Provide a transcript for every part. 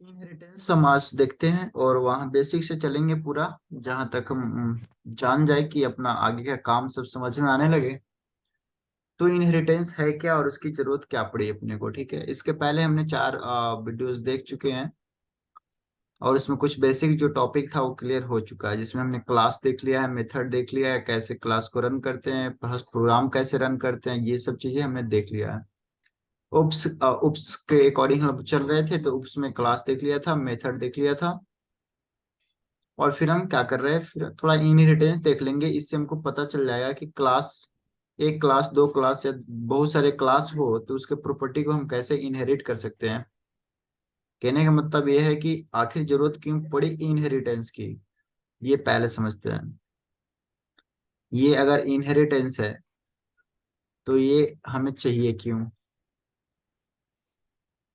Inheritance हम आज देखते हैं और वहाँ बेसिक से चलेंगे पूरा, जहाँ तक हम जान जाए कि अपना आगे का काम सब समझ में आने लगे। तो इनहेरिटेंस है क्या और उसकी जरूरत क्या पड़ी अपने को, ठीक है। इसके पहले हमने 4 वीडियोस देख चुके हैं और उसमें कुछ बेसिक जो टॉपिक था वो क्लियर हो चुका है, जिसमें हमने क्लास देख लिया है, मेथड देख लिया है, कैसे क्लास को रन करते हैं, फर्स्ट प्रोग्राम कैसे रन करते हैं, ये सब चीजें हमने देख लिया है। उप्स उप्स के अकॉर्डिंग हम चल रहे थे, तो उप्स में क्लास देख लिया था, मेथड देख लिया था। और फिर हम क्या कर रहे हैं, फिर थोड़ा इनहेरिटेंस देख लेंगे। इससे हमको पता चल जाएगा कि क्लास, एक क्लास, दो क्लास या बहुत सारे क्लास हो तो उसके प्रॉपर्टी को हम कैसे इनहेरिट कर सकते हैं। कहने का मतलब ये है कि आखिर जरूरत क्यों पड़ी इनहेरिटेंस की, ये पहले समझते हैं। ये अगर इनहेरिटेंस है तो ये हमें चाहिए क्यों।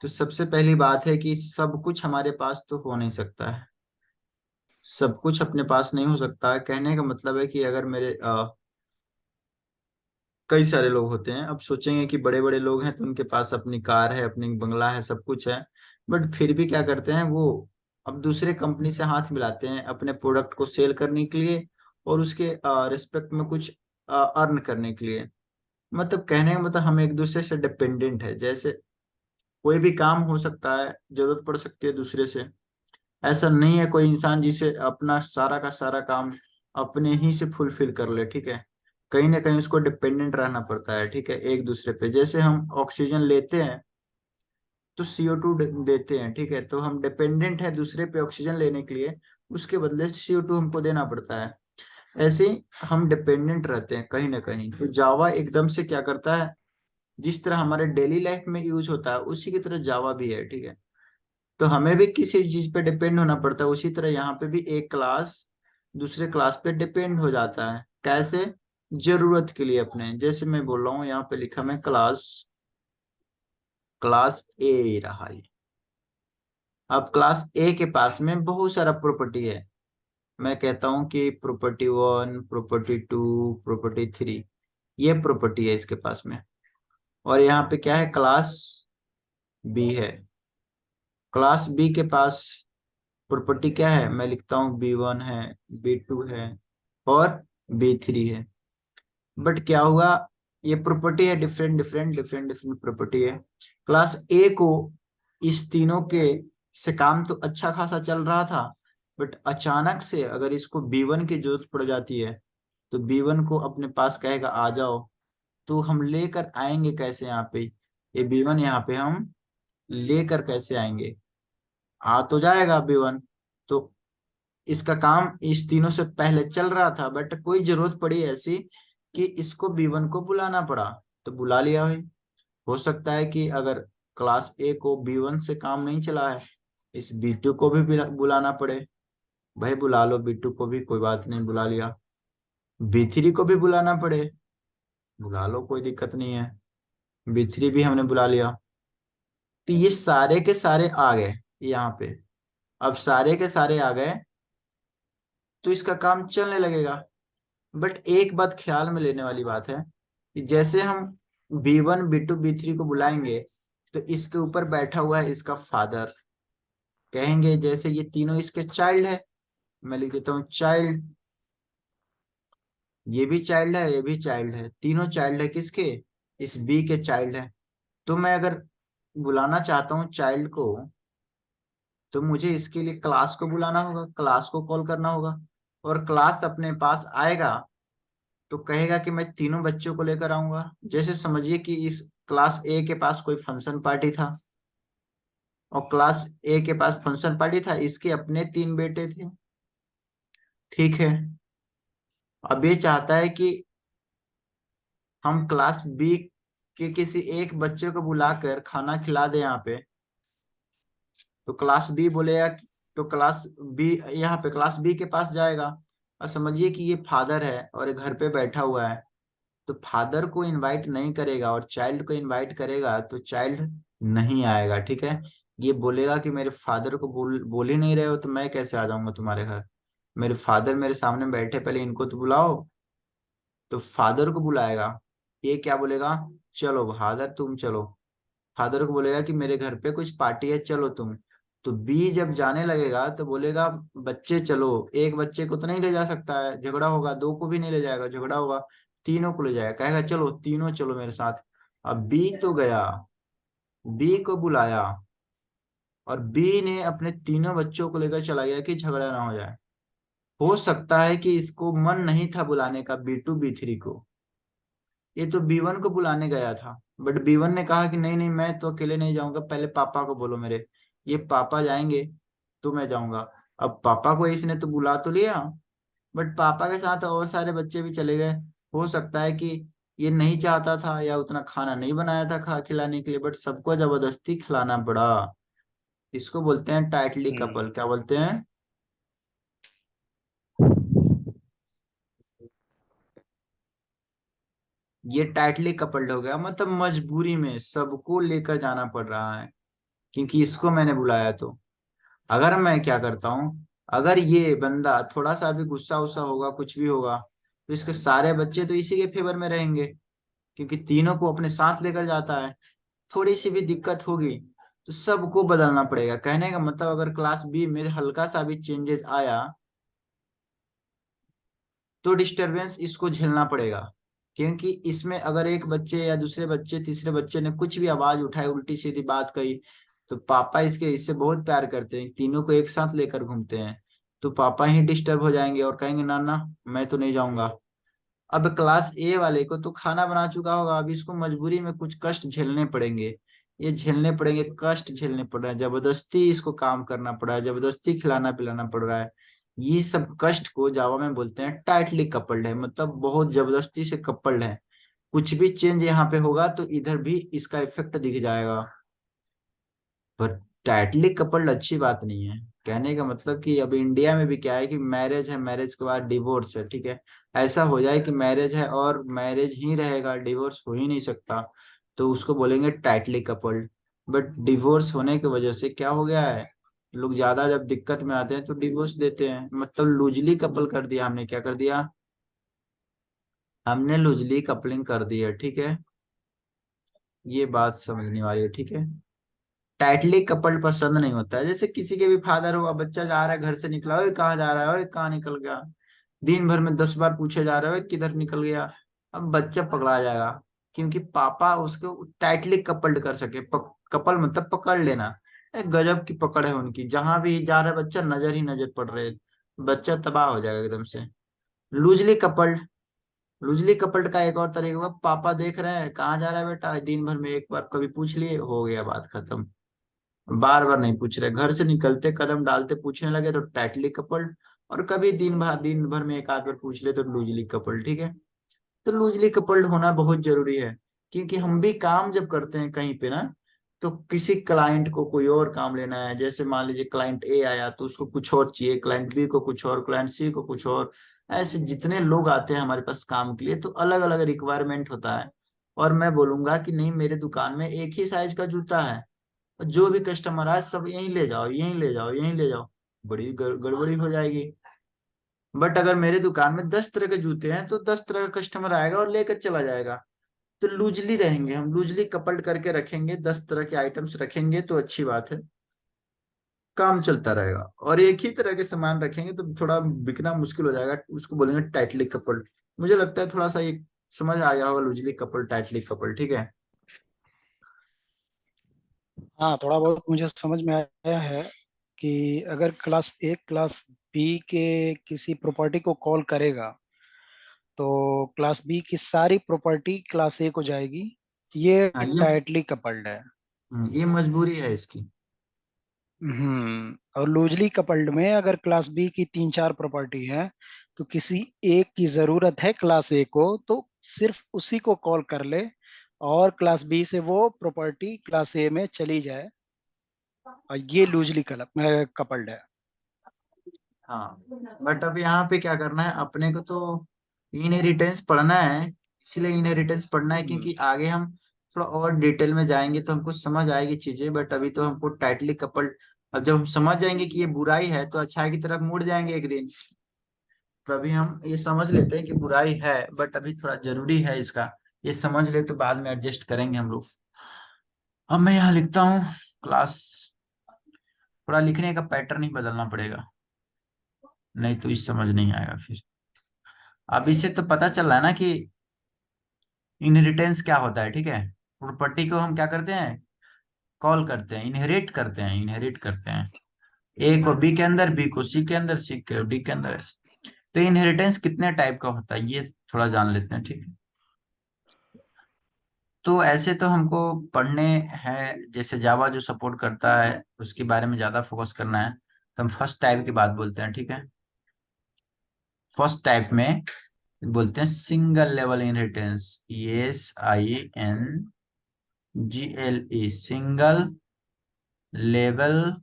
तो सबसे पहली बात है कि सब कुछ हमारे पास तो हो नहीं सकता है, सब कुछ अपने पास नहीं हो सकता है। कहने का मतलब है कि अगर मेरे कई सारे लोग होते हैं, अब सोचेंगे कि बड़े बड़े लोग हैं तो उनके पास अपनी कार है, अपनी बंगला है, सब कुछ है, बट फिर भी क्या करते हैं वो, अब दूसरे कंपनी से हाथ मिलाते हैं अपने प्रोडक्ट को सेल करने के लिए और उसके रिस्पेक्ट में कुछ अर्न करने के लिए। मतलब कहने का मतलब हम एक दूसरे से डिपेंडेंट है। जैसे कोई भी काम हो सकता है, जरूरत पड़ सकती है दूसरे से। ऐसा नहीं है कोई इंसान जिसे अपना सारा का सारा काम अपने ही से फुलफिल कर ले, ठीक है। कहीं ना कहीं उसको डिपेंडेंट रहना पड़ता है, ठीक है, एक दूसरे पे। जैसे हम ऑक्सीजन लेते हैं तो CO2 देते हैं, ठीक है, तो हम डिपेंडेंट है दूसरे पे ऑक्सीजन लेने के लिए, उसके बदले CO2 हमको देना पड़ता है। ऐसे ही हम डिपेंडेंट रहते हैं कहीं ना कहीं। तो जावा एकदम से क्या करता है, जिस तरह हमारे डेली लाइफ में यूज होता है उसी की तरह जावा भी है, ठीक है। तो हमें भी किसी चीज पे डिपेंड होना पड़ता है, उसी तरह यहाँ पे भी एक क्लास दूसरे क्लास पे डिपेंड हो जाता है। कैसे? जरूरत के लिए अपने। जैसे मैं बोल रहा हूँ, यहाँ पे लिखा मैं क्लास, क्लास ए रहा ये। अब क्लास ए के पास में बहुत सारा प्रॉपर्टी है। मैं कहता हूँ कि प्रॉपर्टी 1, प्रॉपर्टी 2, प्रॉपर्टी 3, ये प्रॉपर्टी है इसके पास में। और यहाँ पे क्या है, क्लास बी है। क्लास बी के पास प्रॉपर्टी क्या है, मैं लिखता हूँ B1 है, B2 है और B3 है। बट क्या हुआ, ये प्रॉपर्टी है different different different different property है। क्लास ए को इस तीनों के से काम तो अच्छा खासा चल रहा था, बट अचानक से अगर इसको B1 की जरूरत पड़ जाती है तो B1 को अपने पास कहेगा आ जाओ। तो हम लेकर आएंगे कैसे यहाँ पे, ये B1 यहाँ पे हम लेकर कैसे आएंगे, आ तो जाएगा B1। तो इसका काम इस तीनों से पहले चल रहा था, बट कोई जरूरत पड़ी ऐसी कि इसको B1 को बुलाना पड़ा, तो बुला लिया भाई। हो सकता है कि अगर क्लास ए को B1 से काम नहीं चला है, इस B2 को भी बुलाना पड़े। भाई बुला लो B2 को भी, कोई बात नहीं, बुला लिया। B3 को भी बुलाना पड़े, बुला लो, कोई दिक्कत नहीं है, B3 भी हमने बुला लिया। तो ये सारे के सारे आ गए यहाँ पे। अब सारे के सारे आ गए तो इसका काम चलने लगेगा। बट एक बात ख्याल में लेने वाली बात है कि जैसे हम B1 B2 B3 को बुलाएंगे तो इसके ऊपर बैठा हुआ है इसका फादर। कहेंगे जैसे ये तीनों इसके चाइल्ड है, मैं लिख देता हूँ चाइल्ड। ये भी चाइल्ड है, ये भी चाइल्ड है, तीनों चाइल्ड है किसके, इस बी के चाइल्ड है। तो मैं अगर बुलाना चाहता हूँ चाइल्ड को, तो मुझे इसके लिए क्लास को बुलाना होगा, क्लास को कॉल करना होगा। और क्लास अपने पास आएगा तो कहेगा कि मैं तीनों बच्चों को लेकर आऊंगा। जैसे समझिए कि इस क्लास ए के पास कोई फंक्शन पार्टी था और क्लास ए के पास फंक्शन पार्टी था, इसके अपने 3 बेटे थे, ठीक है। अब ये चाहता है कि हम क्लास बी के किसी एक बच्चे को बुलाकर खाना खिला दे यहाँ पे। तो क्लास बी बोलेगा तो क्लास बी यहाँ पे क्लास बी के पास जाएगा। और समझिए कि ये फादर है और ये घर पे बैठा हुआ है, तो फादर को इनवाइट नहीं करेगा और चाइल्ड को इनवाइट करेगा तो चाइल्ड नहीं आएगा, ठीक है। ये बोलेगा कि मेरे फादर को बोल ही नहीं रहे हो तो मैं कैसे आ जाऊंगा तुम्हारे घर, मेरे फादर मेरे सामने बैठे, पहले इनको तो बुलाओ। तो फादर को बुलाएगा, ये क्या बोलेगा, चलो फादर तुम चलो। फादर को बोलेगा कि मेरे घर पे कुछ पार्टी है, चलो तुम। तो बी जब जाने लगेगा तो बोलेगा बच्चे चलो, एक बच्चे को तो नहीं ले जा सकता है, झगड़ा होगा, दो को भी नहीं ले जाएगा, झगड़ा होगा, तीनों को ले जाएगा, कहेगा चलो तीनों चलो मेरे साथ। अब बी तो गया, बी को बुलाया, और बी ने अपने तीनों बच्चों को लेकर चला गया कि झगड़ा ना हो जाए। हो सकता है कि इसको मन नहीं था बुलाने का बी 2 बी 3 को, ये तो बी 1 को बुलाने गया था, बट बी 1 ने कहा कि नहीं नहीं मैं तो अकेले नहीं जाऊंगा, पहले पापा को बोलो मेरे, ये पापा जाएंगे तो मैं जाऊंगा। अब पापा को इसने तो बुला तो लिया, बट पापा के साथ और सारे बच्चे भी चले गए। हो सकता है कि ये नहीं चाहता था या उतना खाना नहीं बनाया था खा खिलाने के लिए, बट सबको जबरदस्ती खिलाना पड़ा। इसको बोलते हैं टाइटली हम्म। कपल, क्या बोलते हैं? ये टाइटली कपल्ड हो गया, मतलब मजबूरी में सबको लेकर जाना पड़ रहा है क्योंकि इसको मैंने बुलाया। तो अगर मैं क्या करता हूँ, अगर ये बंदा थोड़ा सा भी गुस्सा उस्सा होगा, कुछ भी होगा, तो इसके सारे बच्चे तो इसी के फेवर में रहेंगे क्योंकि तीनों को अपने साथ लेकर जाता है। थोड़ी सी भी दिक्कत होगी तो सबको बदलना पड़ेगा। कहने का मतलब अगर क्लास बी में हल्का सा भी चेंजेस आया तो डिस्टरबेंस इसको झेलना पड़ेगा, क्योंकि इसमें अगर एक बच्चे या दूसरे बच्चे तीसरे बच्चे ने कुछ भी आवाज उठाई, उल्टी सीधी बात कही, तो पापा इससे बहुत प्यार करते हैं, तीनों को एक साथ लेकर घूमते हैं, तो पापा ही डिस्टर्ब हो जाएंगे और कहेंगे ना ना मैं तो नहीं जाऊंगा। अब क्लास ए वाले को तो खाना बना चुका होगा, अब इसको मजबूरी में कुछ कष्ट झेलने पड़ेंगे, ये झेलने पड़ेंगे, कष्ट झेलने पड़ रहा है, जबरदस्ती इसको काम करना पड़ रहा है, जबरदस्ती खिलाना पिलाना पड़ रहा है। ये सब कष्ट को जावा में बोलते हैं टाइटली कपल्ड है, मतलब बहुत जबरदस्ती से कपल्ड है। कुछ भी चेंज यहाँ पे होगा तो इधर भी इसका इफेक्ट दिख जाएगा। पर टाइटली कपल्ड अच्छी बात नहीं है। कहने का मतलब कि अब इंडिया में भी क्या है कि मैरिज है, मैरिज के बाद डिवोर्स है, ठीक है, ऐसा हो जाए कि मैरिज है और मैरिज ही रहेगा, डिवोर्स हो ही नहीं सकता, तो उसको बोलेंगे टाइटली कपल्ड। बट डिवोर्स होने की वजह से क्या हो गया है, लोग ज्यादा जब दिक्कत में आते हैं तो डिवोर्स देते हैं, मतलब लूजली कपल कर दिया हमने, क्या कर दिया, हमने लूजली कपलिंग कर दी है, ठीक है। ये बात समझने वाली है, ठीक है। टाइटली कपल्ड पसंद नहीं होता है, जैसे किसी के भी फादर हुआ, बच्चा जा रहा है घर से निकला, ओए कहाँ जा रहा है, ओए कहाँ निकल गया, दिन भर में 10 बार पूछे जा रहे हो किधर निकल गया। अब बच्चा पकड़ा जाएगा क्योंकि पापा उसको टाइटली कपल्ड कर सके, कपल मतलब पकड़ लेना। एक गजब की पकड़ है उनकी, जहां भी जा रहा है बच्चा नजर ही नजर पड़ रहे, बच्चा तबाह हो जाएगा एकदम से। लूजली कपल्ड, लूजली कपल्ड का एक और तरीका होगा, पापा देख रहे हैं कहाँ जा रहा है बेटा, दिन भर में एक बार कभी पूछ लिए, हो गया बात खत्म, बार बार नहीं पूछ रहे, घर से निकलते कदम डालते पूछने लगे तो टाइटली कपल्ड, और कभी दिन भर में एक आध बार पूछ ले तो लूजली कपल्ड, ठीक है। तो लूजली कपल्ड होना बहुत जरूरी है, क्योंकि हम भी काम जब करते हैं कहीं पे ना, तो किसी क्लाइंट को कोई और काम लेना है, जैसे मान लीजिए क्लाइंट ए आया तो उसको कुछ और चाहिए, क्लाइंट बी को कुछ और, क्लाइंट सी को कुछ और, ऐसे जितने लोग आते हैं हमारे पास काम के लिए तो अलग अलग रिक्वायरमेंट होता है। और मैं बोलूंगा कि नहीं मेरे दुकान में एक ही साइज का जूता है, जो भी कस्टमर आए सब यहीं ले जाओ, यहीं ले जाओ, यहीं ले जाओ, बड़ी गड़बड़ी हो जाएगी। बट अगर मेरे दुकान में 10 तरह के जूते हैं तो 10 तरह का कस्टमर आएगा और लेकर चला जाएगा। तो लूजली रहेंगे हम, लूजली कपल्ड करके रखेंगे, 10 तरह के आइटम्स रखेंगे तो अच्छी बात है, काम चलता रहेगा। और एक ही तरह के सामान रखेंगे तो थोड़ा बिकना मुश्किल हो जाएगा, उसको बोलेंगे टाइटली कपल्ड। मुझे लगता है थोड़ा सा ये समझ आ गया होगा, लूजली कपल्ड टाइटली कपल्ड, ठीक है। हाँ, थोड़ा बहुत मुझे समझ में आया है कि अगर क्लास बी के किसी प्रॉपर्टी को कॉल करेगा तो क्लास बी की सारी प्रॉपर्टी क्लास ए को जाएगी। ये हाँ टाइटली कपल्ड है। ये मजबूरी है इसकी। और लूजली कपल्ड में अगर क्लास बी की तीन चार प्रॉपर्टी है तो किसी एक की जरूरत है क्लास ए को, तो सिर्फ उसी को कॉल कर ले और क्लास बी से वो प्रॉपर्टी क्लास ए में चली जाए। और ये लूजली कपल्ड है। हाँ बट अब यहाँ पे क्या करना है, अपने को तो इनहेरिटेंस पढ़ना है, इसलिए इनहेरिटेंस पढ़ना है हम्म। क्योंकि आगे हम थोड़ा और डिटेल में जाएंगे तो हमको समझ आएगी चीजें, बट अभी तो हमको टाइटली कपल्ड। अब जब हम समझ जाएंगे कि ये बुराई है तो अच्छाई की तरफ मुड़ जाएंगे एक दिन। तो अभी हम ये समझ लेते हैं कि बुराई है, बट अभी थोड़ा जरूरी है इसका, ये समझ ले तो बाद में एडजस्ट करेंगे हम लोग। अब मैं यहाँ लिखता हूँ क्लास थोड़ा लिखने का पैटर्न ही बदलना पड़ेगा, नहीं तो इस समझ नहीं आएगा फिर। अब इससे तो पता चल रहा है ना कि इनहेरिटेंस क्या होता है, ठीक है। प्रॉपर्टी को हम क्या करते हैं, कॉल करते हैं, इनहेरिट करते हैं। ए को बी के अंदर, बी को सी के अंदर, सी को डी के अंदर, ऐसे। तो इनहेरिटेंस कितने टाइप का होता है ये थोड़ा जान लेते हैं, ठीक है। तो ऐसे तो हमको पढ़ने हैं, जैसे जावा जो सपोर्ट करता है उसके बारे में ज्यादा फोकस करना है, तो हम फर्स्ट टाइप की बात बोलते हैं, ठीक है। फर्स्ट टाइप में बोलते हैं single level inheritance, SINGLE, single level.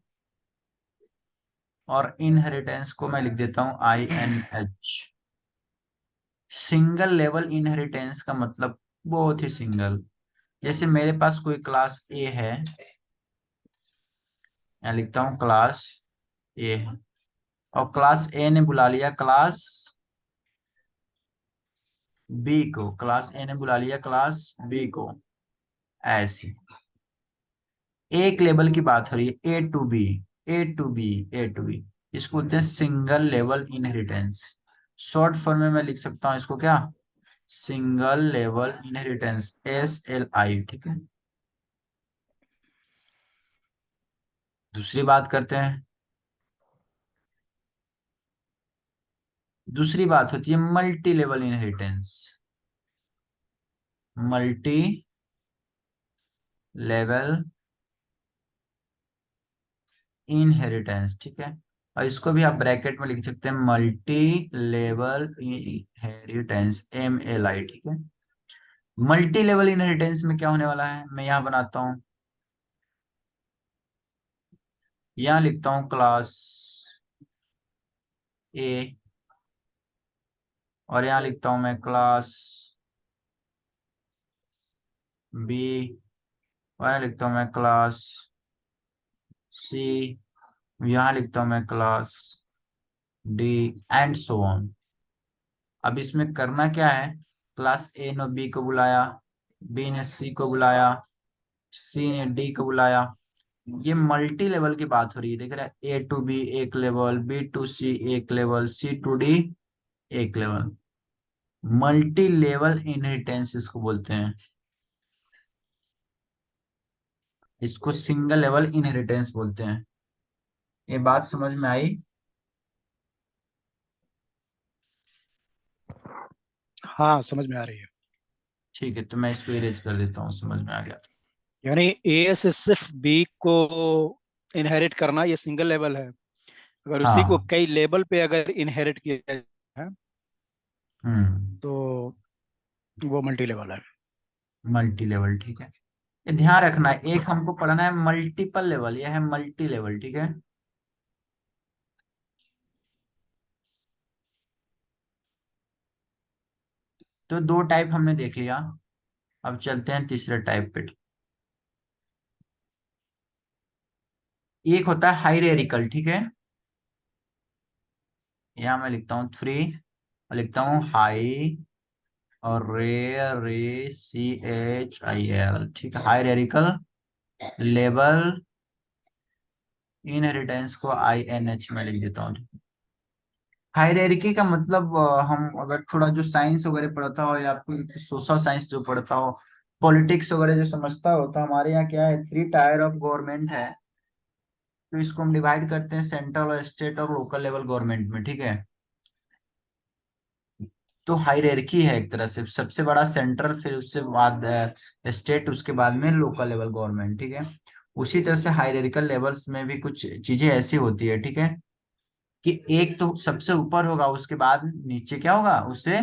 और इनहेरिटेंस को मैं लिख देता हूं INH। सिंगल लेवल इनहेरिटेंस का मतलब बहुत ही सिंगल। जैसे मेरे पास कोई क्लास ए है, यहाँ लिखता हूँ क्लास ए है, और क्लास ए ने बुला लिया क्लास बी को, क्लास ए ने बुला लिया क्लास बी को, ऐसी एक लेवल की बात हो रही है, A to B, A to B। इसको बोलते हैं single level inheritance. Short form में मैं लिख सकता हूँ इसको क्या, सिंगल लेवल इनहेरिटेंस, SLI, ठीक है। दूसरी बात करते हैं, दूसरी बात होती है multi level inheritance, multi level inheritance, ठीक है। और इसको भी आप ब्रैकेट में लिख सकते हैं मल्टी लेवल इनहेरिटेंस, MLI, ठीक है। मल्टी लेवल इनहेरिटेंस में क्या होने वाला है, मैं यहाँ बनाता हूँ, यहाँ लिखता हूँ क्लास ए, और यहाँ लिखता हूँ मैं क्लास बी, और यहाँ लिखता हूँ मैं क्लास सी, यहाँ लिखता हूँ मैं class D, and so on. अब इसमें करना क्या है, क्लास ए ने बी को बुलाया, बी ने सी को बुलाया, सी ने डी को बुलाया। ये मल्टी लेवल की बात हो रही है, देख रहे हैं, A to B एक लेवल, B to C एक लेवल, C to D एक लेवल। मल्टी लेवल इनहेरिटेंस इसको बोलते हैं, इसको सिंगल लेवल इनहेरिटेंस बोलते हैं। ये बात समझ में आई? हाँ, समझ में आ रही है। ठीक है, तो मैं इसको इरेज कर देता हूँ, समझ में आ गया। यानी ए से सिर्फ बी को इनहेरिट करना ये सिंगल लेवल है। अगर उसी को हाँ। कई लेवल पे अगर इनहेरिट किया जाए हम्म। तो वो मल्टी लेवल है। मल्टी लेवल, ठीक है। ये ध्यान रखना है, एक हमको पढ़ना है मल्टीपल लेवल, यह है मल्टी लेवल, ठीक है। तो दो टाइप हमने देख लिया, अब चलते हैं तीसरे टाइप पे। एक होता है हाइरेरिकल, ठीक है। यहाँ मैं लिखता हूँ 3, लिखता हूँ हाई, और RECHIL, ठीक है। हाइरेरिकल लेवल इनहेरिटेंस को INH में लिख देता हूँ। हायरार्की का मतलब हम अगर थोड़ा जो साइंस वगैरह पढ़ता हो, या फिर सोशल साइंस जो पढ़ता हो, पॉलिटिक्स वगैरह जो समझता हो, तो हमारे यहाँ क्या है, 3 टायर ऑफ गवर्नमेंट है। तो इसको हम डिवाइड करते हैं सेंट्रल और स्टेट और लोकल लेवल गवर्नमेंट में, ठीक है। तो हायरार्की है एक तरह से, सबसे बड़ा सेंट्रल, फिर उससे बाद स्टेट, उसके बाद में लोकल लेवल गवर्नमेंट, ठीक है। उसी तरह से हायरार्किकल लेवल्स में भी कुछ चीजें ऐसी होती है, ठीक है, कि एक तो सबसे ऊपर होगा, उसके बाद नीचे क्या होगा, उससे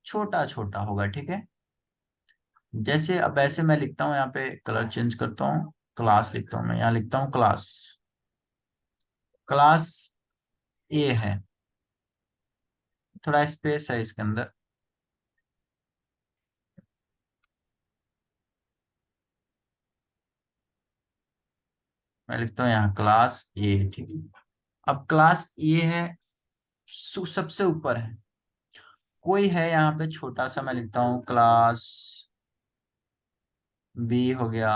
छोटा छोटा होगा, ठीक है। जैसे अब ऐसे मैं लिखता हूँ, यहाँ पे कलर चेंज करता हूँ, क्लास लिखता हूँ मैं, यहाँ लिखता हूँ क्लास, क्लास ए है, थोड़ा स्पेस है इसके अंदर, मैं लिखता हूँ यहाँ क्लास ए, ठीक है। अब क्लास ए है, सबसे ऊपर है, कोई है यहाँ पे छोटा सा, मैं लिखता हूँ क्लास बी हो गया,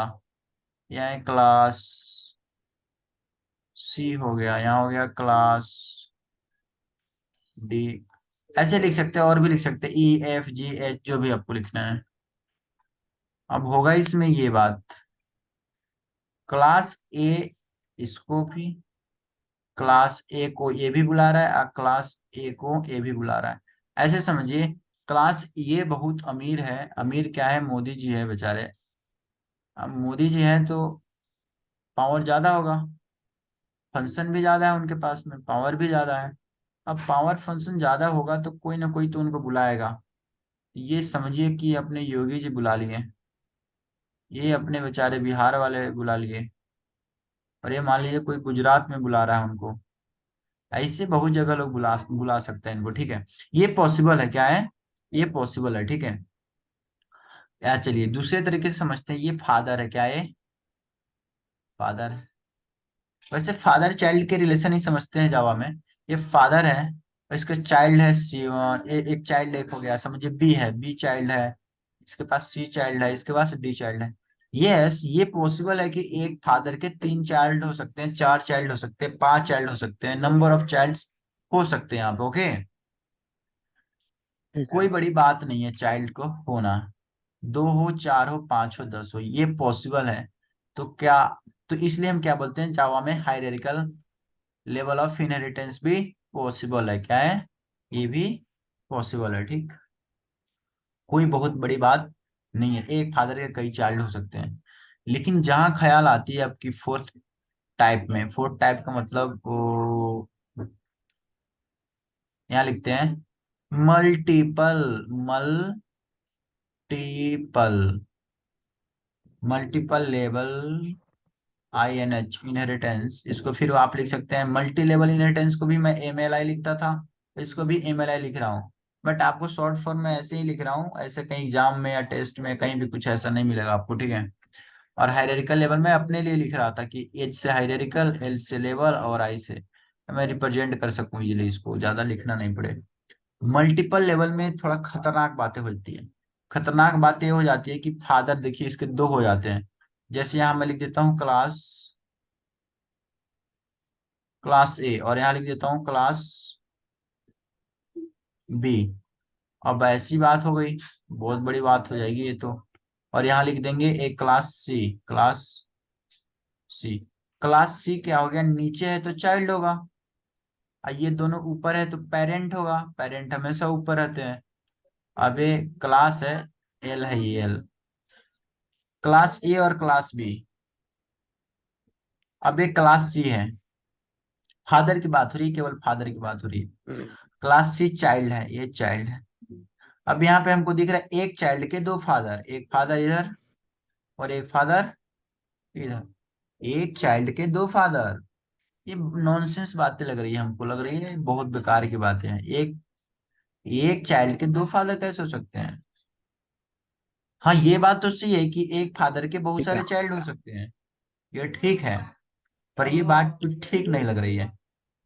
या क्लास सी हो गया, यहाँ हो गया क्लास डी। ऐसे लिख सकते हैं, और भी लिख सकते हैं, ई एफ जी एच, जो भी आपको लिखना है। अब होगा इसमें ये बात, क्लास ए इसको भी, क्लास ए को ए भी बुला रहा है और क्लास ए को ए भी बुला रहा है। ऐसे समझिए, क्लास ये बहुत अमीर है, अमीर क्या है, मोदी जी है बेचारे। अब मोदी जी हैं तो पावर ज्यादा होगा, फंक्शन भी ज्यादा है उनके पास में, पावर भी ज्यादा है। अब पावर फंक्शन ज्यादा होगा तो कोई ना कोई तो उनको बुलाएगा। ये समझिए कि अपने योगी जी बुला लिए, ये अपने बेचारे बिहार वाले बुला लिए, और ये मान लीजिए कोई गुजरात में बुला रहा है उनको। ऐसे बहुत जगह लोग बुला बुला सकते हैं इनको, ठीक है। ये पॉसिबल है, क्या है, ये पॉसिबल है, ठीक है। यार चलिए दूसरे तरीके से समझते हैं, ये फादर है, क्या है, फादर। वैसे फादर चाइल्ड के रिलेशन ही समझते हैं जावा में। ये फादर है और इसका चाइल्ड है सी, एक चाइल्ड एक हो गया, समझिए बी है, बी चाइल्ड है, इसके पास सी चाइल्ड है, इसके पास डी चाइल्ड है। यस, ये पॉसिबल है कि एक फादर के तीन चाइल्ड हो सकते हैं, चार चाइल्ड हो सकते हैं, पांच चाइल्ड हो सकते हैं, नंबर ऑफ चाइल्ड्स हो सकते हैं आप, ओके। ठीक है। कोई बड़ी बात नहीं है चाइल्ड को होना, दो हो, चार हो, पांच हो, दस हो, ये पॉसिबल है। तो क्या, तो इसलिए हम क्या बोलते हैं जावा में, हायरार्किकल लेवल ऑफ इनहेरिटेंस भी पॉसिबल है, क्या है, ये भी पॉसिबल है, ठीक। कोई बहुत बड़ी बात नहीं है, एक फादर के कई चाइल्ड हो सकते हैं। लेकिन जहां ख्याल आती है आपकी फोर्थ टाइप में, फोर्थ टाइप का मतलब वो यहाँ लिखते हैं, multiple, multiple, multiple level, I N H, inheritance. इसको फिर आप लिख सकते हैं मल्टी लेवल इनहेरिटेंस, को भी मैं एम एल आई लिखता था, इसको भी एम एल आई लिख रहा हूँ। बट आपको शॉर्ट फॉर्म में ऐसे ही लिख रहा हूँ, ऐसे कहीं एग्जाम में या टेस्ट में कहीं भी कुछ ऐसा नहीं मिलेगा आपको, ठीक है। और हायरार्किकल लेवल में अपने लिए लिख रहा था कि एच से हायरार्किकल, एल से लेवल और आई से मैं रिप्रेजेंट कर सकूं इजिली, इसको ज्यादा लिखना नहीं पड़े। मल्टीपल लेवल में थोड़ा खतरनाक बातें होती है। खतरनाक बातें हो जाती है कि फादर देखिए इसके दो हो जाते हैं। जैसे यहाँ मैं लिख देता हूँ क्लास, क्लास ए, और यहाँ लिख देता हूँ क्लास बी। अब ऐसी बात हो गई, बहुत बड़ी बात हो जाएगी ये तो। और यहाँ लिख देंगे एक class C, class C. Class C क्या हो गया, नीचे है तो चाइल्ड होगा, और ये दोनों ऊपर है तो पेरेंट होगा, पेरेंट हमेशा ऊपर रहते हैं। अब ये क्लास है, एल है, ये एल, क्लास ए और क्लास बी। अब ये क्लास सी है, फादर की बात हो रही है, केवल फादर की बात हो रही है। क्लास सी चाइल्ड है, ये चाइल्ड है। अब यहाँ पे हमको दिख रहा है एक चाइल्ड के दो फादर, एक फादर इधर और एक फादर इधर, एक चाइल्ड के दो फादर। ये नॉनसेंस बातें लग रही है हमको, लग रही है बहुत बेकार की बातें हैं। एक एक चाइल्ड के दो फादर कैसे हो सकते हैं। हाँ ये बात तो सही है कि एक फादर के बहुत ठीक सारे है। चाइल्ड हो सकते हैं, ये ठीक है। पर ये बात कुछ ठीक नहीं लग रही है।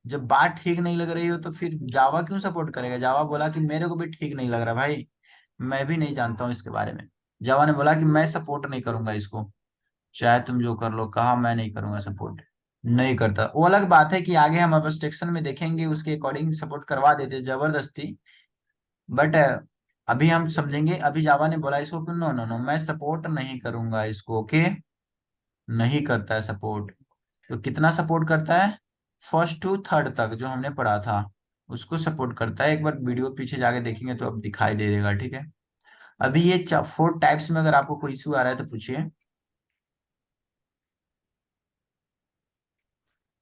जब बात ठीक नहीं लग रही हो तो फिर जावा क्यों सपोर्ट करेगा। जावा बोला कि मेरे को भी ठीक नहीं लग रहा भाई, मैं भी नहीं जानता हूँ इसके बारे में। जावा ने बोला कि मैं सपोर्ट नहीं करूंगा इसको, चाहे तुम जो कर लो, कहा मैं नहीं करूंगा सपोर्ट, नहीं करता। वो अलग बात है कि आगे हम एब्स्ट्रैक्शन में देखेंगे उसके अकॉर्डिंग सपोर्ट करवा देते जबरदस्ती। बट अभी हम समझेंगे, अभी जावा ने बोला इसको, नो नो नो मैं सपोर्ट नहीं करूंगा इसको, ओके। नहीं करता है सपोर्ट। तो कितना सपोर्ट करता है, फर्स्ट टू थर्ड तक जो हमने पढ़ा था उसको सपोर्ट करता है। एक बार वीडियो पीछे जाके देखेंगे तो अब दिखाई दे देगा, ठीक है। अभी ये फोर टाइप्स में अगर आपको कोई इशू आ रहा है तो पूछिए।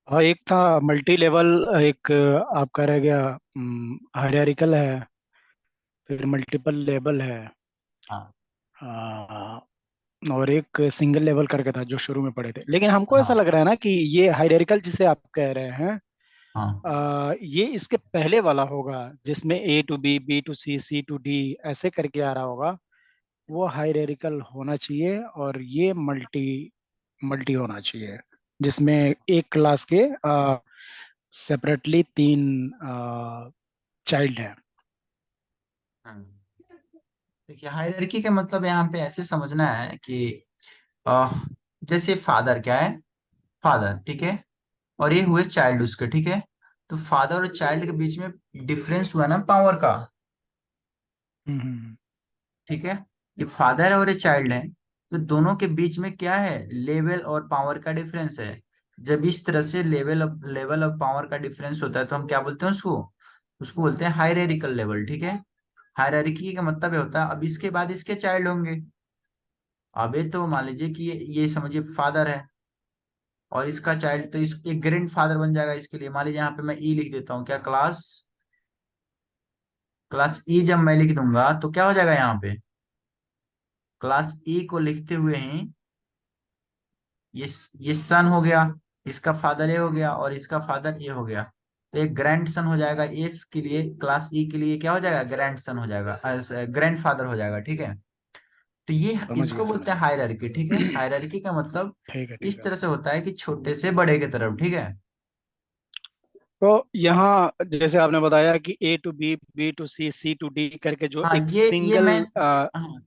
और एक था मल्टी लेवल, एक आपका रह गया हायरार्किकल है, फिर मल्टीपल लेवल है, हाँ आ, और एक सिंगल लेवल करके था जो शुरू में पढ़े थे। लेकिन हमको ऐसा हाँ लग रहा है ना कि ये हायरार्किकल जिसे आप कह रहे हैं, हाँ। ये इसके पहले वाला होगा जिसमें A to B, B to C, C to D ऐसे करके आ रहा होगा। वो हायरार्किकल होना चाहिए, और ये मल्टी मल्टी होना चाहिए, जिसमें एक क्लास के सेपरेटली तीन चाइल्ड है। हम्म। देखिए हायरार्की का मतलब यहाँ पे ऐसे समझना है कि अ, जैसे फादर क्या है, फादर, ठीक है। और ये हुए चाइल्ड उसके, ठीक है। तो फादर और चाइल्ड के बीच में डिफरेंस हुआ ना पावर का, हम्म ठीक है। ये फादर और ये चाइल्ड है, तो दोनों के बीच में क्या है, लेवल और पावर का डिफरेंस है। जब इस तरह से लेवल ऑफ पावर का डिफरेंस होता है तो हम क्या बोलते हैं उसको, उसको बोलते हैं हायरार्किकल लेवल, ठीक है। हायरार्की का मतलब ये होता है अब इसके बाद इसके चाइल्ड होंगे। अब ये तो मान लीजिए कि ये समझिए फादर है और इसका चाइल्ड, तो इस एक ग्रैंड फादर बन जाएगा इसके लिए। मान लीजिए यहाँ पे मैं ई लिख देता हूँ, क्या क्लास क्लास ई जब मैं लिख दूंगा तो क्या हो जाएगा यहाँ पे, क्लास ई को लिखते हुए ही ये ये सन हो गया, इसका फादर ये हो गया और इसका फादर ये हो गया। तो एक ग्रैंड सन हो जाएगा, इस के लिए क्लास ई के लिए क्या हो जाएगा, ग्रैंड सन हो जाएगा, ग्रैंड फादर हो जाएगा, ठीक है। तो ये समझ गया इसको समझ बोलते हैं गया। हायरार्की, ठीक है। हायरार्की का मतलब ठीक है ठीक इस है। तरह से होता है कि छोटे से बड़े की तरफ, ठीक है। तो यहाँ जैसे आपने बताया कि A to B, B to C, C to D करके जो हाँ एक ये मैं सिंगल। हाँ,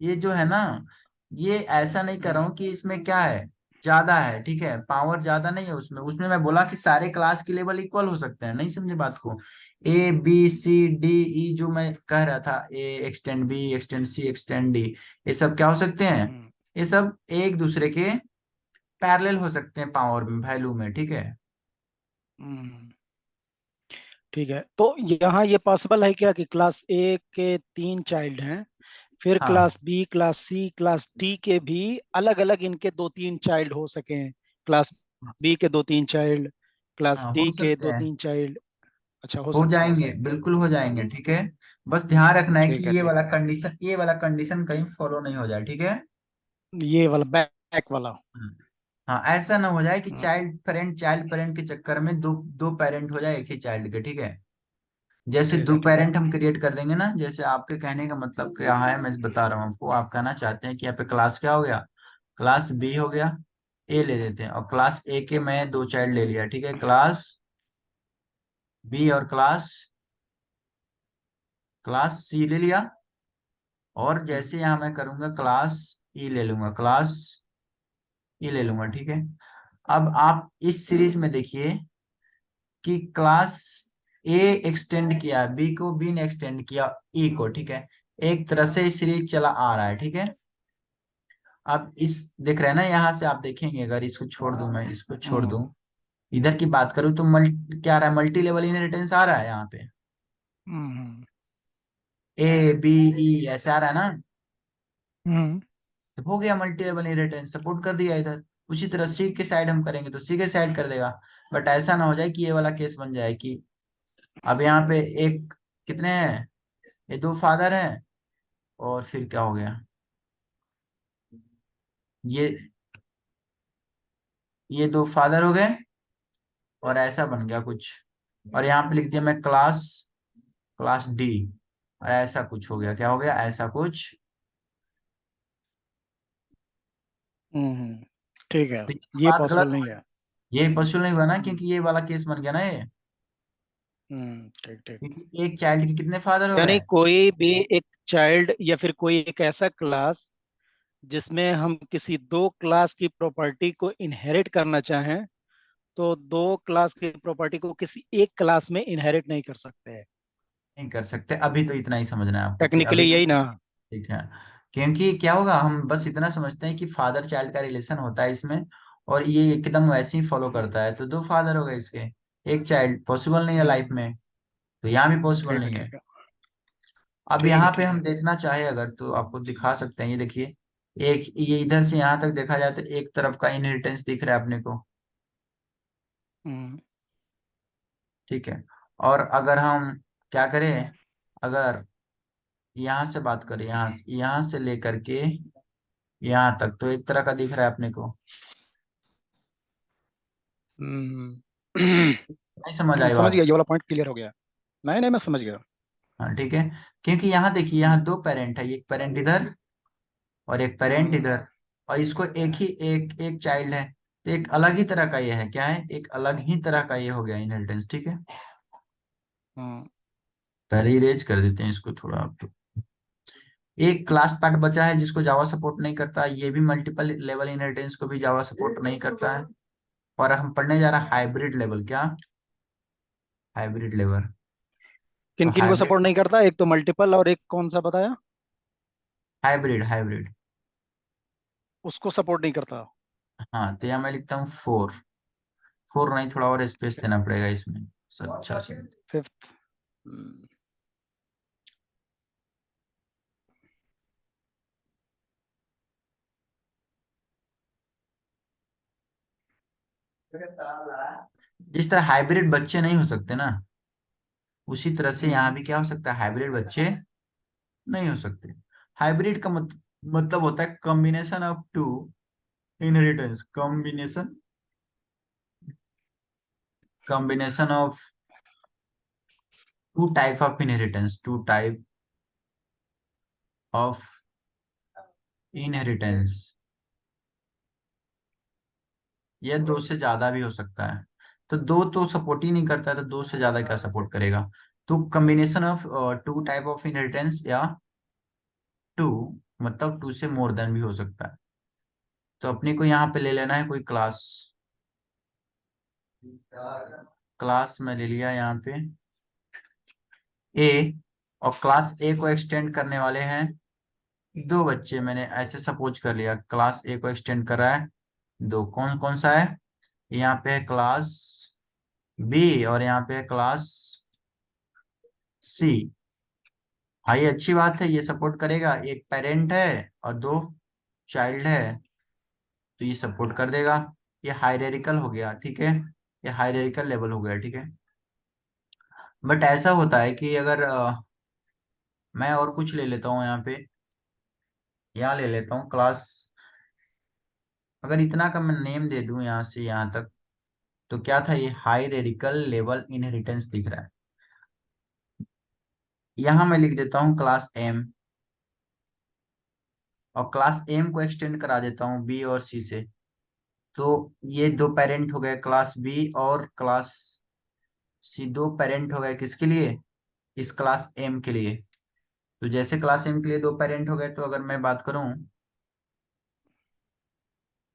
ये जो है ना, ये ऐसा नहीं कर रहा हम्म हूँ कि इसमें क्या है, ज्यादा है, ठीक है, पावर ज्यादा नहीं है उसमें। उसमें मैं बोला कि सारे क्लास के लेवल इक्वल हो सकते हैं, नहीं समझे बात को। A B C D E जो मैं कह रहा था, A extend B extend C extend D, ये सब क्या हो सकते हैं, हम्म ये सब एक दूसरे के पैरेलल हो सकते हैं पावर में, वैल्यू में, ठीक है। हम्म, ठीक है। तो यहाँ ये पॉसिबल है क्या कि क्लास ए के 3 चाइल्ड हैं, फिर हाँ class B, class C, class D के भी अलग अलग इनके 2-3 चाइल्ड हो सके? क्लास बी के 2-3 चाइल्ड, क्लास हाँ, हो डी के सकते दो हैं, तीन चाइल्ड अच्छा हो हो सकता है। जाएंगे, बिल्कुल हो जाएंगे, ठीक है। बस ध्यान रखना है कि ठीक है ये ठीक वाला है। कंडीशन, ये वाला कंडीशन कहीं फॉलो नहीं हो जाए, ठीक है। ये वाला बैक वाला। हाँ हाँ, ऐसा ना हो जाए कि हम्म चाइल्ड पेरेंट के चक्कर में दो दो पेरेंट हो जाए एक ही चाइल्ड के, ठीक है। जैसे ठीक दो है ठीक है। पेरेंट हम क्रिएट कर देंगे ना, जैसे आपके कहने का मतलब क्या है, मैं बता रहा हूँ आपको। आप कहना चाहते हैं कि यहाँ पे क्लास क्या हो गया, क्लास बी हो गया, ए ले देते हैं, और क्लास ए के मैं दो चाइल्ड ले लिया, ठीक है, क्लास बी और क्लास क्लास सी ले लिया। और हम्म जैसे यहाँ मैं करूंगा क्लास ई ले लूंगा, क्लास ई ले लूंगा, ठीक है। अब आप इस सीरीज में देखिए कि क्लास ए एक्सटेंड किया बी को, बी ने एक्सटेंड किया ई को, ठीक है। एक तरह से सीरीज चला आ रहा है, ठीक है। अब इस देख रहे हैं ना, यहाँ से आप देखेंगे, अगर इसको छोड़ दूं, मैं इसको छोड़ दूं, हम्म इधर की बात करूं तो क्या आ रहा है, मल्टी लेवल इनहेरिटेंस आ रहा है यहाँ पे, हम्म ए बी ई ऐसे आ रहा है ना। हम्म तो हो गया मल्टी लेवल इनहेरिटेंस, सपोर्ट कर दिया इधर। उसी तरह सी के साइड हम करेंगे तो सी के साइड कर देगा। बट ऐसा ना हो जाए कि ये वाला केस बन जाए कि अब यहाँ पे एक कितने हैं, ये दो फादर हैं, और फिर क्या हो गया, ये ये दो फादर हो गए और ऐसा बन गया कुछ। और यहाँ पे लिख दिया मैं क्लास क्लास डी, और ऐसा कुछ हो गया, क्या हो गया, ऐसा कुछ। हम्म, ठीक है। तो ये ये बात गलत पॉसिबल हो नहीं है। गई, ये पॉसिबल नहीं हुआ ना, हम्म क्योंकि ये वाला केस बन गया ना ये, ठीक ठीक। क्योंकि एक चाइल्ड के कितने फादर हो यानी गए। कोई भी एक चाइल्ड या फिर कोई एक ऐसा क्लास जिसमें हम किसी 2 क्लास की प्रॉपर्टी को इनहेरिट करना चाहें, तो 2 क्लास की प्रॉपर्टी को किसी एक क्लास में इनहेरिट नहीं कर सकते हैं। नहीं कर सकते, अभी तो इतना ही समझना है आपको कि टेक्निकली अभी, यही ना? ठीक है। क्योंकि क्या होगा, हम बस इतना समझते हैं कि फादर चाइल्ड का रिलेशन होता है इसमें, और ये एकदम वैसे ही फॉलो हम्म करता है, तो दो फादर हो गए इसके, एक चाइल्ड पॉसिबल नहीं है लाइफ हम्म, में, तो यहाँ भी पॉसिबल ठीक है नहीं है। ठीक है। अब ठीक है यहाँ पे ठीक हम है। देखना चाहे अगर तो आपको दिखा सकते हैं, ये देखिए, एक ये इधर से यहाँ तक देखा जाए तो एक तरफ का इनहेरिटेंस दिख रहा है अपने को, हम्म ठीक है। और अगर हम क्या करें, अगर यहाँ से बात करें, यहाँ से लेकर के यहाँ तक, तो एक तरह का दिख रहा है अपने को, हम्म नहीं समझ आई समझ बात। गया, ये वाला पॉइंट क्लियर हो गया। नहीं नहीं, मैं समझ गया। हाँ ठीक है, क्योंकि यहाँ देखिए, यहाँ दो पेरेंट है, एक पेरेंट इधर और एक पेरेंट हम्म इधर, और इसको एक ही एक एक चाइल्ड है, तो एक अलग ही तरह का ये है, क्या है, एक अलग ही तरह का ये हो गया इनहेरिटेंस, ठीक है। हम्म पहले इरेज कर देते हैं इसको थोड़ा आप। एक क्लास पार्ट बचा है जिसको जावा सपोर्ट नहीं करता, ये भी मल्टीपल लेवल इनहेरिटेंस को भी जावा सपोर्ट नहीं करता है। और हम पढ़ने जा रहे हैं हाइब्रिड लेवल। क्या? Hybrid level. तो किन किन को हाइब्रिड, सपोर्ट नहीं करता? एक तो मल्टीपल, और एक कौन सा बताया? Hybrid hybrid. उसको सपोर्ट नहीं करता। हाँ, तो यहाँ मैं लिखता हूँ फोर। फोर नहीं, थोड़ा और स्पेस देना पड़ेगा इसमें। अच्छा से। फिफ्थ। जिस तरह हाइब्रिड बच्चे नहीं हो सकते ना, उसी तरह से यहाँ हम्म। भी क्या हो सकता है, हाइब्रिड बच्चे नहीं हो सकते। हाइब्रिड का मतलब होता है combination of two inheritance. Combination, combination of two type of inheritance. Two type of inheritance. यह दो से ज्यादा भी हो सकता है। तो दो तो सपोर्ट ही नहीं करता है, तो दो से ज्यादा क्या सपोर्ट करेगा? तो combination of two type of inheritance, या टू, मतलब टू से मोर देन भी हो सकता है। तो अपने को यहाँ पे ले लेना है कोई क्लास। क्लास में ले लिया यहाँ पे ए, और क्लास ए को एक्सटेंड करने वाले हैं दो बच्चे। मैंने ऐसे सपोज कर लिया क्लास ए को एक्सटेंड कर रहा है दो। कौन कौन सा है? यहाँ पे है क्लास बी, और यहाँ पे है क्लास सी। हाँ, ये अच्छी बात है, ये सपोर्ट करेगा। एक पेरेंट है और दो चाइल्ड है, तो ये सपोर्ट कर देगा। ये हायरार्किकल हो गया, ठीक है। ये हायरार्किकल लेवल हो गया, ठीक है। बट ऐसा होता है कि अगर मैं और कुछ ले लेता हूँ यहाँ पे, यहाँ ले लेता हूँ क्लास। अगर इतना का मैं नेम दे दूं यहाँ से यहाँ तक, तो क्या था, ये हायरार्किकल लेवल इनहेरिटेंस दिख रहा है। यहाँ मैं लिख देता हूँ क्लास एम, और क्लास एम को एक्सटेंड करा देता हूँ बी और सी से। तो ये दो पेरेंट हो गए क्लास बी और क्लास सी। दो पेरेंट हो गए किसके लिए? इस क्लास एम के लिए। तो जैसे क्लास एम के लिए दो पेरेंट हो गए, तो अगर मैं बात करूं,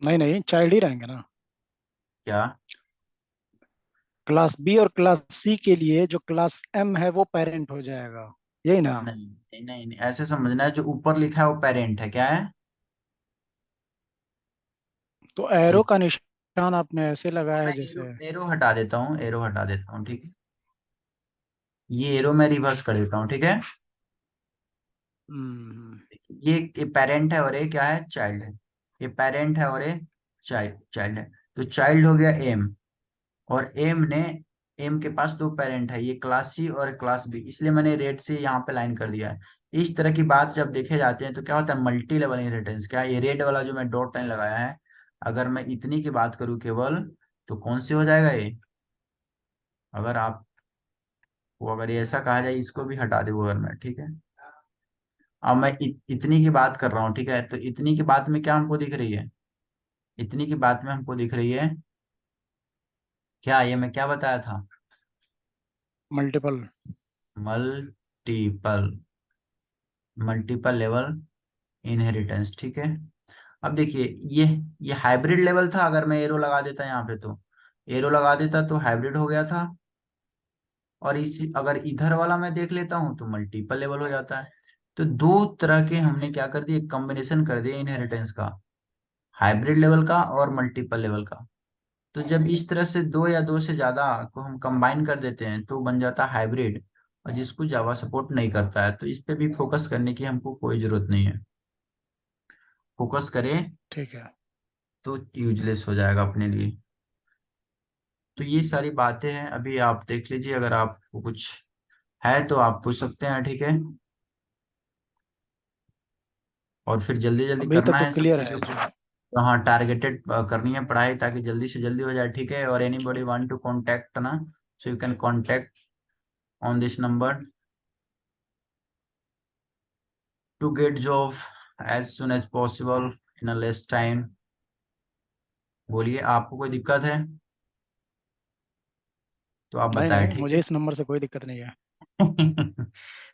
नहीं नहीं, चाइल्ड ही रहेंगे ना। क्या? क्लास बी और क्लास सी के लिए जो क्लास एम है वो पेरेंट हो जाएगा, यही ना? नहीं नहीं नहीं, नहीं, ऐसे समझना है, जो ऊपर लिखा है वो पेरेंट है। क्या है? तो जो एरो का निशान आपने ऐसे लगाया मैं है एरो जैसे। एरो हटा देता हूँ, एरो हटा देता हूँ, ठीक है। ये एरो मैं रिवर्स कर देता हूँ, ठीक है। हम्म। ये पेरेंट है और ये क्या है, चाइल्ड है। ये पेरेंट है और ये चाइल्ड चाइल्ड है। तो चाइल्ड हो गया एम, और एम ने, एम के पास दो पेरेंट है, ये क्लास सी और क्लास बी, इसलिए मैंने रेड से यहाँ पे लाइन कर दिया है। इस तरह की बात जब देखे जाते हैं तो क्या होता है, मल्टी लेवल इनहेरिटेंस। क्या ये रेड वाला जो मैं डॉट लाइन लगाया है, अगर मैं इतनी की बात करूँ केवल, तो कौन सी हो जाएगा ये? अगर आप वो, अगर ये ऐसा कहा जाए, इसको भी हटा दे अगर मैं, ठीक है। अब मैं इतनी की बात कर रहा हूँ, ठीक है। तो इतनी की बात में क्या हमको दिख रही है? इतनी की बात में हमको दिख रही है क्या, ये मैं क्या बताया था? Multiple. Multiple, multiple level inheritance, ठीक है। अब देखिए, ये हाइब्रिड लेवल था। अगर मैं एरो लगा देता यहाँ पे, तो एरो लगा देता तो हाइब्रिड हो गया था। और इसी, अगर इधर वाला मैं देख लेता हूँ तो मल्टीपल लेवल हो जाता है। तो दो तरह के हमने क्या कर दिए, कॉम्बिनेशन कर दिए इनहेरिटेंस का, हाइब्रिड लेवल का और मल्टीपल लेवल का। तो जब इस तरह से दो या दो से ज्यादा को हम कंबाइन कर देते हैं, तो बन जाता है हाइब्रिड। और जिसको जावा सपोर्ट नहीं करता है, तो इस पे भी फोकस करने की हमको कोई जरूरत नहीं है। फोकस करें ठीक है। तो यूजलेस हो जाएगा अपने लिए। तो ये सारी बातें हैं, अभी आप देख लीजिए, अगर आपको कुछ है तो आप पूछ सकते हैं, ठीक है। और फिर जल्दी जल्दी अभी तक करना तो है सब क्लियर चीजों है को। जी। तो हाँ, टारगेटेड करनी है पढ़ाई, ताकि जल्दी से जल्दी हो जाए, ठीक है। और एनीबॉडी वांट टू कांटेक्ट ना, so you can contact on this number to get job as soon as possible in a less time. बोलिए, आपको कोई दिक्कत है तो आप नहीं बताएं, नहीं, ठीक मुझे है। इस नंबर से कोई दिक्कत नहीं है।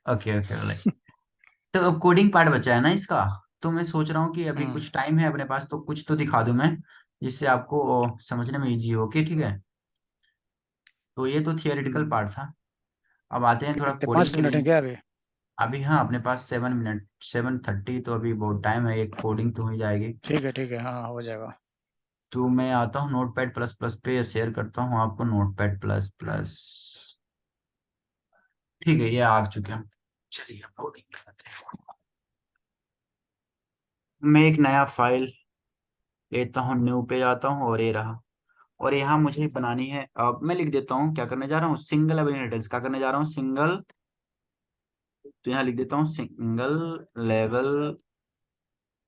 ओके ओके, बोले। तो अब कोडिंग पार्ट बचा है ना इसका। तो मैं सोच रहा हूँ कि अभी हम्म। कुछ टाइम है अपने पास, तो कुछ तो दिखा दूं मैं। जिससे आपको समझने में इजी हो। ओके ठीक है, तो ये तो थियोरेटिकल हम्म, पार्ट था। अब आते हैं थोड़ा कितने, कोडिंग पाँच के मिनट है लिए। क्या अभी? अभी हाँ, अपने पास 7 मिनट, 7:30, तो अभी बहुत टाइम है, एक कोडिंग तो हो ही जाएगी। ठीक है, हाँ हो जाएगा। तो मैं आता हूँ नोट पैड प्लस प्लस पे, शेयर करता हूँ आपको नोट पैड प्लस प्लस। ठीक है, ये आ चुके हैं। चलिए अब कोडिंग करते हैं। मैं एक नया फाइल लेता हूँ, न्यू पे जाता हूँ, और ये रहा। और यहाँ मुझे बनानी है, अब मैं लिख देता हूँ क्या करने जा रहा हूँ, सिंगल लेवल इनहेरिटेंस क्या करने जा रहा हूँ, सिंगल। तो यहाँ लिख देता हूँ सिंगल लेवल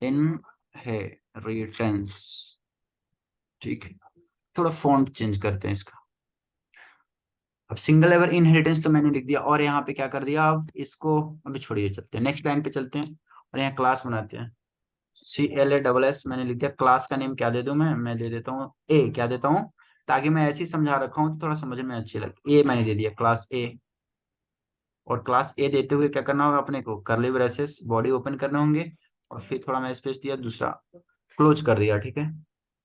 इनहेरिटेंस। ठीक है, थोड़ा फॉन्ट चेंज करते हैं इसका। अब सिंगल लेवल इनहेरिटेंस तो मैंने लिख दिया, और यहाँ पे क्या कर दिया, अब इसको अभी छोड़िए, चलते हैं नेक्स्ट लाइन पे चलते हैं। और यहाँ क्लास बनाते हैं, CLASS मैंने लिख दिया। क्लास का नेम क्या दे दूं, मैं दे देता हूँ ए, क्या देता हूँ, ताकि मैं ऐसे ही समझा रखा हूँ तो थोड़ा समझ में अच्छी लगे। ए मैंने दे दिया, क्लास ए। और क्लास ए देते हुए क्या करना होगा अपने को, करली ब्रेसेस बॉडी ओपन करने होंगे, और फिर थोड़ा मैं स्पेस दिया, दूसरा क्लोज कर दिया, ठीक है।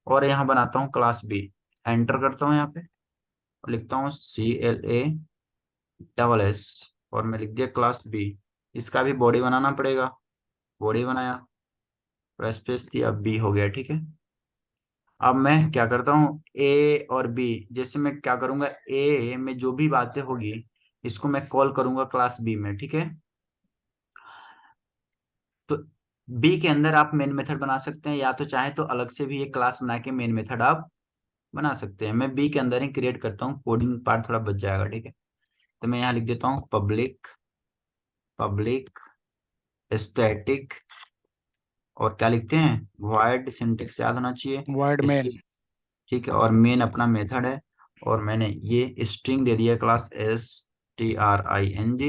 और यहाँ बनाता हूँ क्लास बी, एंटर करता हूँ यहाँ पे, और लिखता हूँ CLASS, और मैं लिख दिया क्लास बी। इसका भी बॉडी बनाना पड़ेगा, बॉडी बनाया, और स्पेस दिया, बी हो गया, ठीक है। अब मैं क्या करता हूँ, ए और बी, जैसे मैं क्या करूंगा, ए में जो भी बातें होगी इसको मैं कॉल करूंगा क्लास बी में, ठीक है। तो बी के अंदर आप मेन मेथड बना सकते हैं, या तो चाहे तो अलग से भी एक क्लास बना के मेन मेथड आप बना सकते हैं। मैं बी के अंदर ही क्रिएट करता हूँ, कोडिंग पार्ट थोड़ा बच जाएगा, ठीक है। तो मैं यहाँ लिख देता हूँ पब्लिक, पब्लिक स्टैटिक, और क्या लिखते हैं, वॉइड, सिंटेक्स याद होना चाहिए वर्ड इसकी। मेन। ठीक है, और मेन अपना मेथड है, और मैंने ये स्ट्रिंग दे दिया क्लास STRING,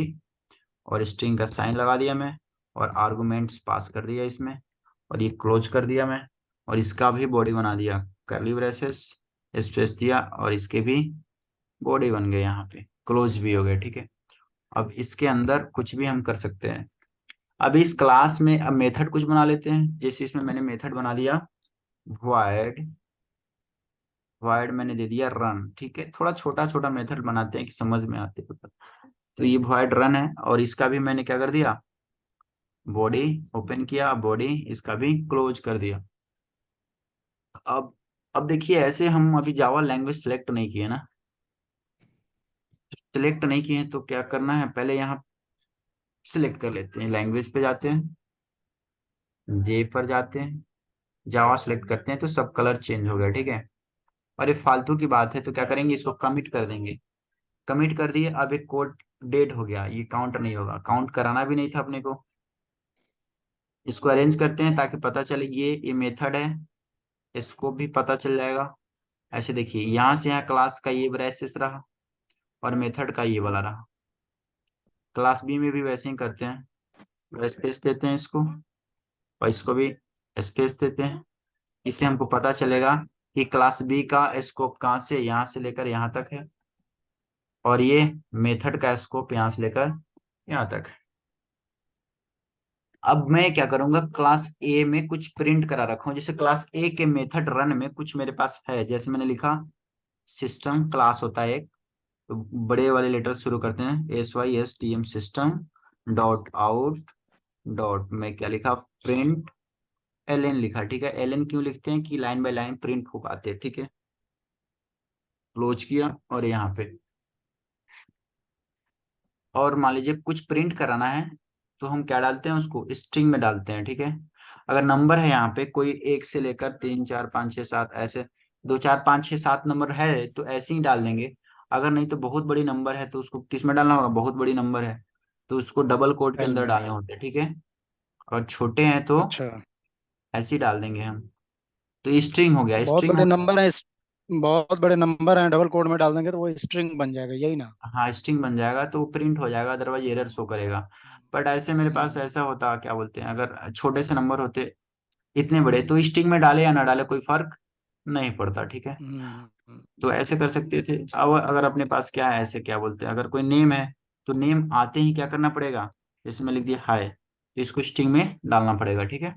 और स्ट्रिंग का साइन लगा दिया मैं, और आर्गुमेंट्स पास कर दिया इसमें, और ये क्लोज कर दिया मैं। और इसका भी बॉडी बना दिया, करली ब्रेसेस, स्पेस दिया, और इसके भी बॉडी बन गए, यहाँ पे क्लोज भी हो गए, ठीक है। अब इसके अंदर कुछ भी हम कर सकते हैं। अब इस क्लास में अब मेथड कुछ बना लेते हैं, जैसे इसमें मैंने मेथड बना दिया void, void मैंने दे दिया रन, ठीक है। थोड़ा छोटा छोटा मेथड बनाते हैं कि समझ में आते हैं। तो ये void रन है, और इसका भी मैंने क्या कर दिया, बॉडी ओपन किया, बॉडी इसका भी क्लोज कर दिया। अब अब देखिए, ऐसे हम अभी जावा लैंग्वेज सेलेक्ट नहीं किए ना, सिलेक्ट नहीं किए हैं, तो क्या करना है, पहले यहाँ सिलेक्ट कर लेते हैं, लैंग्वेज पे जाते हैं, जे पर जाते हैं, जावा सिलेक्ट करते हैं, तो सब कलर चेंज हो गया, ठीक है। और ये फालतू की बात है, तो क्या करेंगे, इसको कमिट कर देंगे। कमिट कर दिए, अब एक कोड डेट हो गया, ये काउंट नहीं होगा, काउंट कराना भी नहीं था अपने को। इसको अरेंज करते हैं ताकि पता चले ये मेथड है, इसको भी पता चल जाएगा। ऐसे देखिए, यहाँ से यहाँ क्लास का ये ब्रेसेस रहा, और मेथड का ये वाला रहा। क्लास बी में भी वैसे ही करते हैं, स्पेस देते हैं इसको, और इसको भी स्पेस देते हैं। इससे हमको पता चलेगा कि क्लास बी का स्कोप कहाँ से, यहाँ से लेकर यहाँ तक है, और ये मेथड का स्कोप यहाँ से लेकर यहाँ तक है। अब मैं क्या करूंगा, क्लास ए में कुछ प्रिंट करा रखा हूं, जैसे क्लास ए के मेथड रन में कुछ मेरे पास है, जैसे मैंने लिखा सिस्टम क्लास होता है एक, तो बड़े वाले लेटर शुरू करते हैं, SYSTM system dot out dot, मैं क्या लिखा, प्रिंट LN लिखा, ठीक है। LN क्यों लिखते हैं, कि लाइन बाय लाइन प्रिंट हो पाते हैं, ठीक है। क्लोज किया, और यहाँ पे, और मान लीजिए कुछ प्रिंट कराना है, तो हम क्या डालते हैं, उसको स्ट्रिंग में डालते हैं, ठीक है। अगर नंबर है यहाँ पे कोई, 1 से लेकर 3 4 5 6 7, ऐसे 2 4 5 6 7 नंबर है तो ऐसे ही डाल देंगे। अगर नहीं तो बहुत बड़ी नंबर है तो उसको किस में डालना होगा, बहुत बड़ी नंबर है तो उसको डबल कोट के एल अंदर में। डालने होते हैं, ठीक है। और छोटे हैं तो अच्छा, ऐसे ही डाल देंगे हम। तो ये स्ट्रिंग हो गया, बहुत स्ट्रिंग बड़े हो। नंबर है इस, बहुत बड़े नंबर हैं, डबल कोड में डाल देंगे तो वो स्ट्रिंग बन जाएगा, यही ना? हाँ, स्ट्रिंग बन जाएगा तो प्रिंट हो जाएगा, अदरवाइज एरर शो करेगा। बट ऐसे मेरे पास हम्म, ऐसा होता, क्या बोलते हैं, अगर छोटे से नंबर होते इतने बड़े, तो स्ट्रिंग में डाले या ना डाले कोई फर्क नहीं पड़ता, ठीक है। तो ऐसे कर सकते थे। अब अगर अपने पास क्या है, ऐसे क्या बोलते हैं, अगर कोई नेम है तो नेम आते ही क्या करना पड़ेगा, जैसे मैं लिख दिया हाय, तो इसको स्ट्रिंग में डालना पड़ेगा, ठीक है।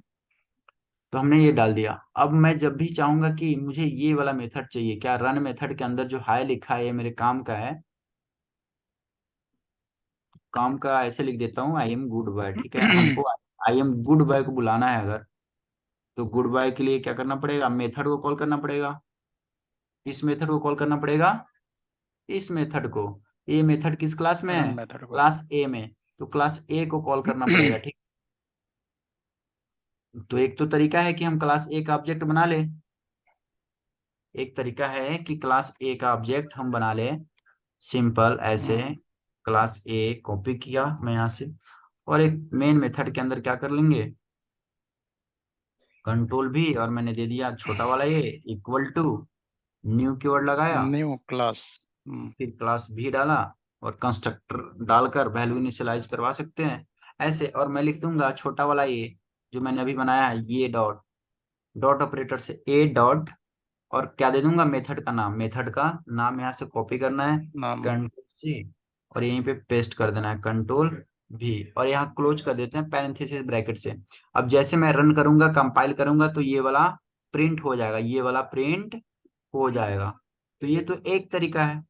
तो हमने ये डाल दिया। अब मैं जब भी चाहूंगा कि मुझे ये वाला मेथड चाहिए, क्या रन मेथड के अंदर जो हाय लिखा है ये मेरे काम का है, काम का ऐसे लिख देता हूँ आई एम गुड बॉय, ठीक है। हमको आई एम गुड बॉय को बुलाना है अगर, तो गुड बॉय के लिए क्या करना पड़ेगा, मेथड को कॉल करना पड़ेगा। इस मेथड को कॉल करना पड़ेगा, इस मेथड को। ये मेथड किस क्लास में रन है, मेथड को। क्लास ए में। तो क्लास ए को कॉल करना पड़ेगा, ठीक। तो एक तो तरीका है कि हम क्लास ए का ऑब्जेक्ट बना ले, एक तरीका है कि क्लास ए का ऑब्जेक्ट हम बना ले, सिंपल ऐसे। क्लास ए कॉपी किया मैं यहाँ से, और एक मेन मेथड के अंदर क्या कर लेंगे, कंट्रोल भी, और मैंने दे दिया छोटा वाला ये इक्वल टू, न्यू कीवर्ड लगाया, न्यू क्लास। फिर क्लास भी डाला, और कंस्ट्रक्टर डालकर वैल्यू इनिशियलाइज करवा सकते हैं ऐसे। और मैं लिख दूंगा छोटा वाला ये जो मैंने अभी बनाया है, ये डॉट, डॉट ऑपरेटर से ए डॉट, और क्या दे दूंगा, मेथड का नाम। मेथड का नाम यहाँ से कॉपी करना है, नाम। कंट्रोल सी, और यहीं पे पेस्ट कर देना है, कंट्रोल भी, और यहाँ क्लोज कर देते हैं पैरेंथेसिस ब्रैकेट से। अब जैसे मैं रन करूंगा, कंपाइल करूंगा, तो ये वाला प्रिंट हो जाएगा, ये वाला प्रिंट हो जाएगा। तो ये तो एक तरीका है।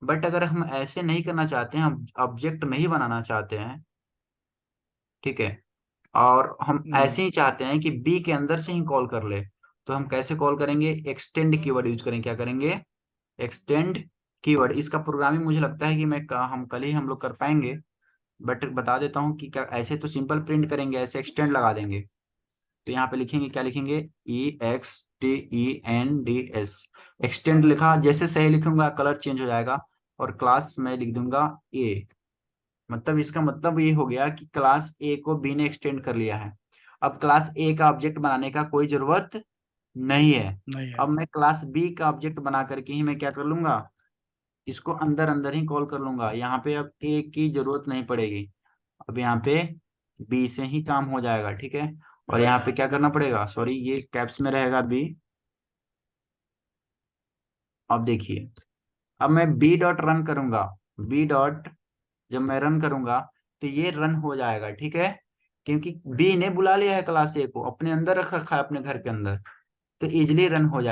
बट अगर हम ऐसे नहीं करना चाहते हैं, हम ऑब्जेक्ट नहीं बनाना चाहते हैं, ठीक है, और हम ऐसे ही चाहते हैं कि बी के अंदर से ही कॉल कर ले, तो हम कैसे कॉल करेंगे, एक्सटेंड कीवर्ड यूज करेंगे। क्या करेंगे, एक्सटेंड कीवर्ड। इसका प्रोग्रामिंग मुझे लगता है कि हम कल ही हम लोग कर पाएंगे, बट बता देता हूँ कि क्या, ऐसे तो सिंपल प्रिंट करेंगे, ऐसे एक्सटेंड लगा देंगे। तो यहाँ पे लिखेंगे, क्या लिखेंगे, EXTENDS, एक्सटेंड लिखा। जैसे सही लिखूंगा कलर चेंज हो जाएगा, और क्लास में लिख दूंगा ए। मतलब इसका मतलब ये हो गया कि क्लास ए को बी ने एक्सटेंड कर लिया है। अब क्लास ए का ऑब्जेक्ट बनाने का कोई जरूरत नहीं है। नहीं है। अब मैं क्लास बी का ऑब्जेक्ट बना करके ही मैं क्या कर लूंगा, इसको अंदर अंदर ही कॉल कर लूंगा। यहाँ पे अब ए की जरूरत नहीं पड़ेगी, अब यहाँ पे बी से ही काम हो जाएगा, ठीक है। और यहाँ पे क्या करना पड़ेगा, सॉरी ये कैप्स में रहेगा बी। अब देखिए, अब मैं बी डॉट रन करूंगा, बी डॉट जब मैं रन करूंगा तो ये रन हो जाएगा, ठीक है। क्योंकि बी ने बुला लिया है क्लास ए को, अपने अंदर रख रखा है अपने घर के अंदर, तो इजिली रन हो जाएगा।